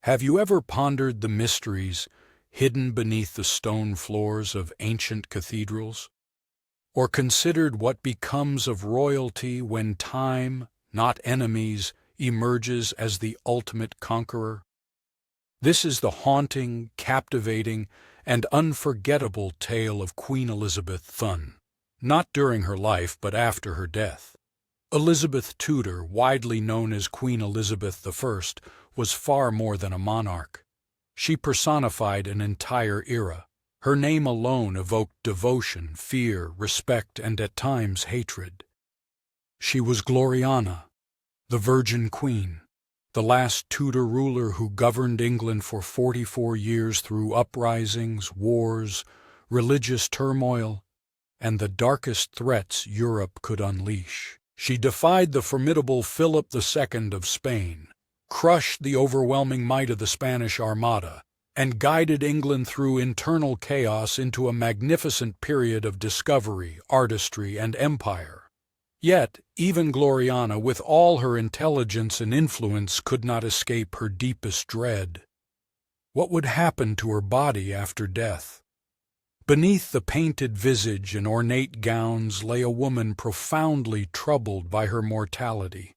Have you ever pondered the mysteries hidden beneath the stone floors of ancient cathedrals? Or considered what becomes of royalty when time, not enemies, emerges as the ultimate conqueror? This is the haunting, captivating, and unforgettable tale of Queen Elizabeth Thun, not during her life but after her death. Elizabeth Tudor, widely known as Queen Elizabeth I, was far more than a monarch. She personified an entire era. Her name alone evoked devotion, fear, respect, and at times hatred. She was Gloriana, the Virgin Queen, the last Tudor ruler who governed England for 44 years through uprisings, wars, religious turmoil, and the darkest threats Europe could unleash. She defied the formidable Philip II of Spain, crushed the overwhelming might of the Spanish Armada, and guided England through internal chaos into a magnificent period of discovery, artistry, and empire. Yet, even Gloriana, with all her intelligence and influence, could not escape her deepest dread. What would happen to her body after death? Beneath the painted visage and ornate gowns lay a woman profoundly troubled by her mortality.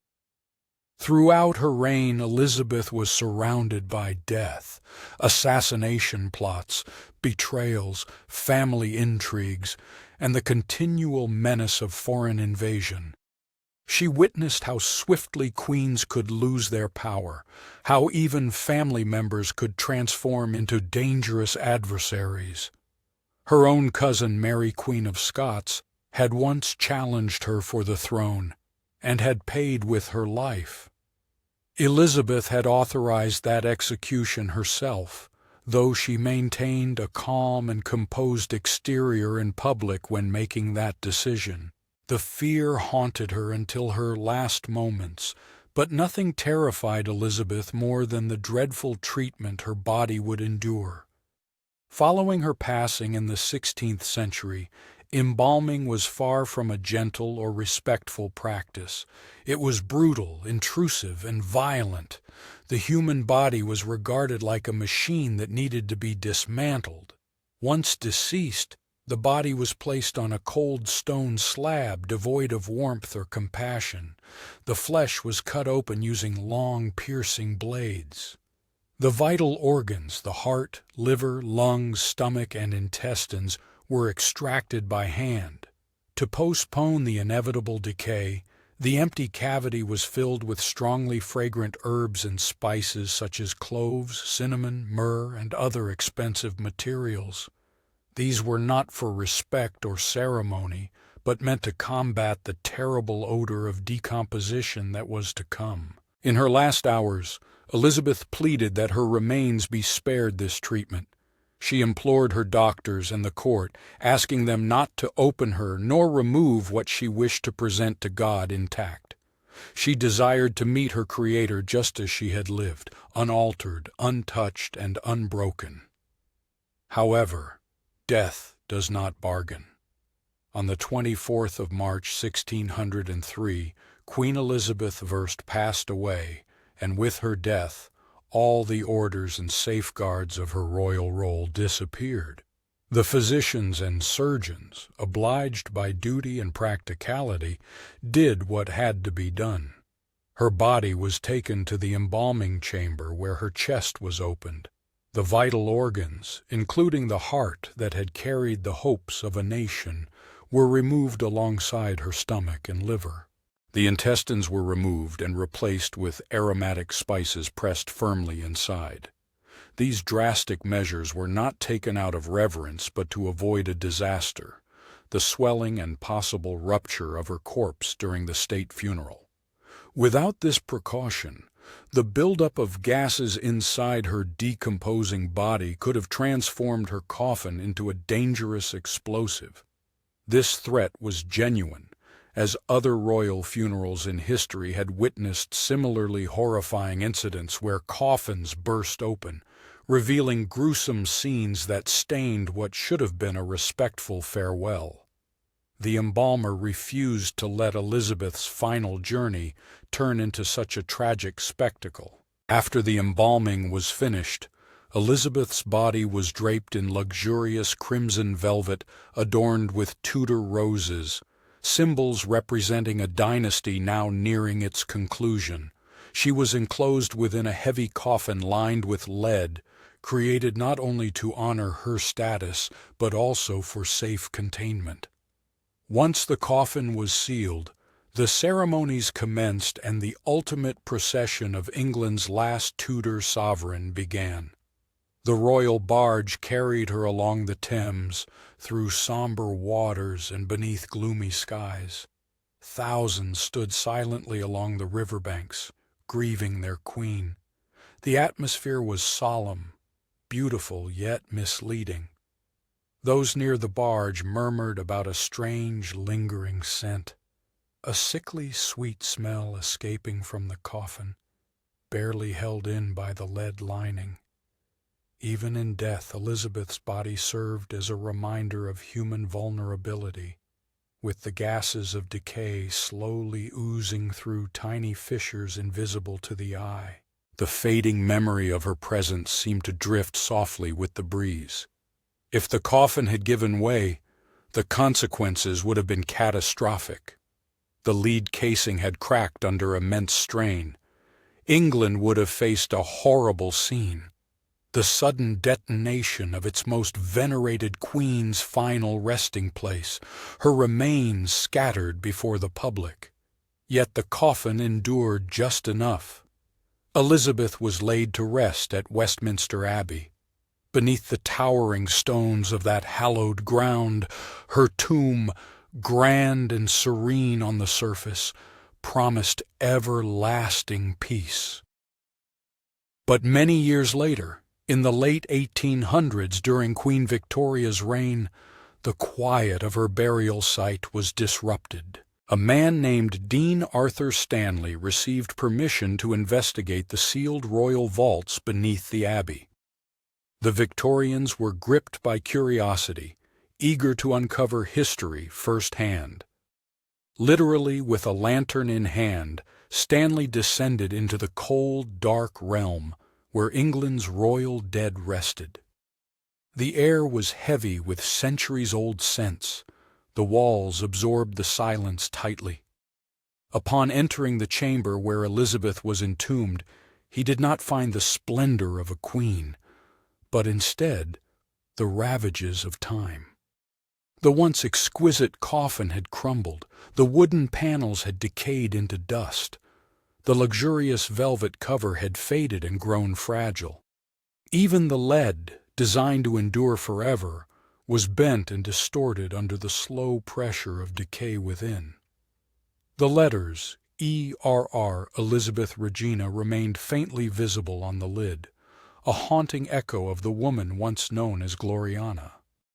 Throughout her reign, Elizabeth was surrounded by death, assassination plots, betrayals, family intrigues, and the continual menace of foreign invasion. She witnessed how swiftly queens could lose their power, how even family members could transform into dangerous adversaries. Her own cousin, Mary, Queen of Scots, had once challenged her for the throne, and had paid with her life. Elizabeth had authorized that execution herself, though she maintained a calm and composed exterior in public when making that decision. The fear haunted her until her last moments, but nothing terrified Elizabeth more than the dreadful treatment her body would endure. Following her passing in the 16th century, embalming was far from a gentle or respectful practice. It was brutal, intrusive, and violent. The human body was regarded like a machine that needed to be dismantled. Once deceased, the body was placed on a cold stone slab devoid of warmth or compassion. The flesh was cut open using long, piercing blades. The vital organs, the heart, liver, lungs, stomach, and intestines, were extracted by hand. To postpone the inevitable decay, the empty cavity was filled with strongly fragrant herbs and spices such as cloves, cinnamon, myrrh, and other expensive materials. These were not for respect or ceremony, but meant to combat the terrible odor of decomposition that was to come. In her last hours, Elizabeth pleaded that her remains be spared this treatment. She implored her doctors and the court, asking them not to open her nor remove what she wished to present to God intact. She desired to meet her Creator just as she had lived, unaltered, untouched, and unbroken. However, death does not bargain. On the 24th of March, 1603, Queen Elizabeth I passed away, and with her death, all the orders and safeguards of her royal role disappeared. The physicians and surgeons, obliged by duty and practicality, did what had to be done. Her body was taken to the embalming chamber where her chest was opened. The vital organs, including the heart that had carried the hopes of a nation, were removed alongside her stomach and liver. The intestines were removed and replaced with aromatic spices pressed firmly inside. These drastic measures were not taken out of reverence but to avoid a disaster, the swelling and possible rupture of her corpse during the state funeral. Without this precaution, the buildup of gases inside her decomposing body could have transformed her coffin into a dangerous explosive. This threat was genuine, as other royal funerals in history had witnessed similarly horrifying incidents where coffins burst open, revealing gruesome scenes that stained what should have been a respectful farewell. The embalmer refused to let Elizabeth's final journey turn into such a tragic spectacle. After the embalming was finished, Elizabeth's body was draped in luxurious crimson velvet adorned with Tudor roses, symbols representing a dynasty now nearing its conclusion. She was enclosed within a heavy coffin lined with lead, created not only to honor her status, but also for safe containment. Once the coffin was sealed, the ceremonies commenced and the ultimate procession of England's last Tudor sovereign began. The royal barge carried her along the Thames, through somber waters and beneath gloomy skies. Thousands stood silently along the riverbanks, grieving their queen. The atmosphere was solemn, beautiful yet misleading. Those near the barge murmured about a strange, lingering scent, a sickly, sweet smell escaping from the coffin, barely held in by the lead lining. Even in death, Elizabeth's body served as a reminder of human vulnerability, with the gases of decay slowly oozing through tiny fissures invisible to the eye. The fading memory of her presence seemed to drift softly with the breeze. If the coffin had given way, the consequences would have been catastrophic. The lead casing had cracked under immense strain. England would have faced a horrible scene. The sudden detonation of its most venerated queen's final resting place, her remains scattered before the public. Yet the coffin endured just enough. Elizabeth was laid to rest at Westminster Abbey. Beneath the towering stones of that hallowed ground, her tomb, grand and serene on the surface, promised everlasting peace. But many years later, in the late 1800s during Queen Victoria's reign, the quiet of her burial site was disrupted. A man named Dean Arthur Stanley received permission to investigate the sealed royal vaults beneath the abbey. The Victorians were gripped by curiosity, eager to uncover history firsthand. Literally with a lantern in hand, Stanley descended into the cold, dark realm where England's royal dead rested. The air was heavy with centuries-old scents. The walls absorbed the silence tightly. Upon entering the chamber where Elizabeth was entombed, he did not find the splendor of a queen, but instead the ravages of time. The once exquisite coffin had crumbled, the wooden panels had decayed into dust, the luxurious velvet cover had faded and grown fragile. Even the lead, designed to endure forever, was bent and distorted under the slow pressure of decay within. The letters E.R.R. Elizabeth Regina remained faintly visible on the lid, a haunting echo of the woman once known as Gloriana.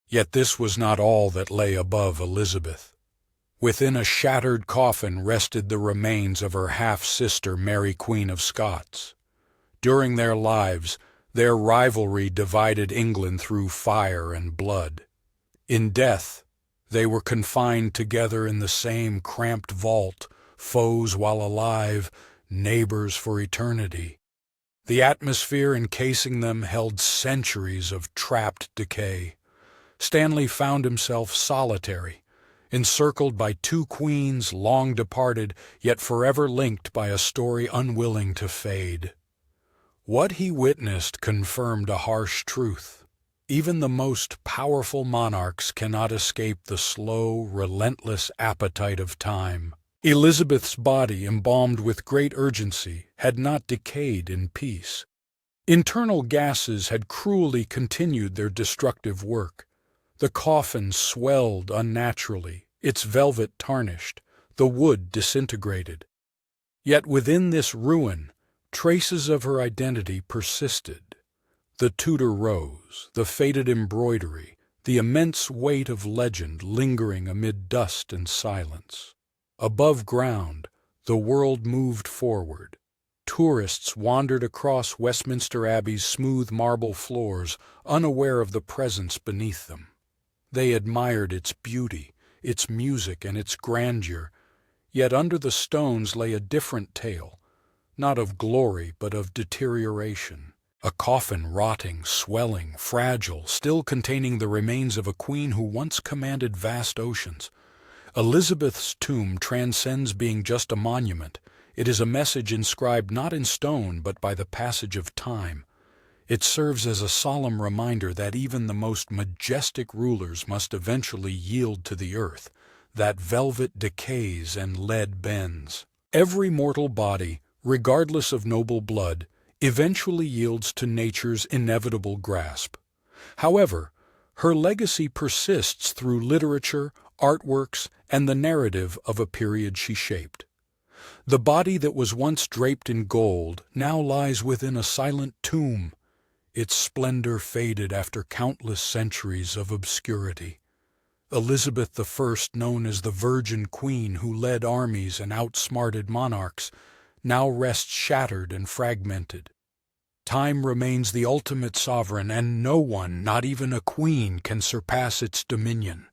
Yet this was not all that lay above Elizabeth. Within a shattered coffin rested the remains of her half-sister Mary Queen of Scots. During their lives, their rivalry divided England through fire and blood. In death, they were confined together in the same cramped vault, foes while alive, neighbors for eternity. The atmosphere encasing them held centuries of trapped decay. Stanley found himself solitary, encircled by two queens long departed, yet forever linked by a story unwilling to fade. What he witnessed confirmed a harsh truth. Even the most powerful monarchs cannot escape the slow, relentless appetite of time. Elizabeth's body, embalmed with great urgency, had not decayed in peace. Internal gases had cruelly continued their destructive work. The coffin swelled unnaturally, its velvet tarnished, the wood disintegrated. Yet within this ruin, traces of her identity persisted. The Tudor rose, the faded embroidery, the immense weight of legend lingering amid dust and silence. Above ground, the world moved forward. Tourists wandered across Westminster Abbey's smooth marble floors, unaware of the presence beneath them. They admired its beauty, its music, and its grandeur, yet under the stones lay a different tale, not of glory but of deterioration. A coffin rotting, swelling, fragile, still containing the remains of a queen who once commanded vast oceans. Elizabeth's tomb transcends being just a monument. It is a message inscribed not in stone but by the passage of time. It serves as a solemn reminder that even the most majestic rulers must eventually yield to the earth, that velvet decays and lead bends. Every mortal body, regardless of noble blood, eventually yields to nature's inevitable grasp. However, her legacy persists through literature, artworks, and the narrative of a period she shaped. The body that was once draped in gold now lies within a silent tomb, its splendor faded after countless centuries of obscurity. Elizabeth I, known as the Virgin Queen who led armies and outsmarted monarchs, now rests shattered and fragmented. Time remains the ultimate sovereign, and no one, not even a queen, can surpass its dominion.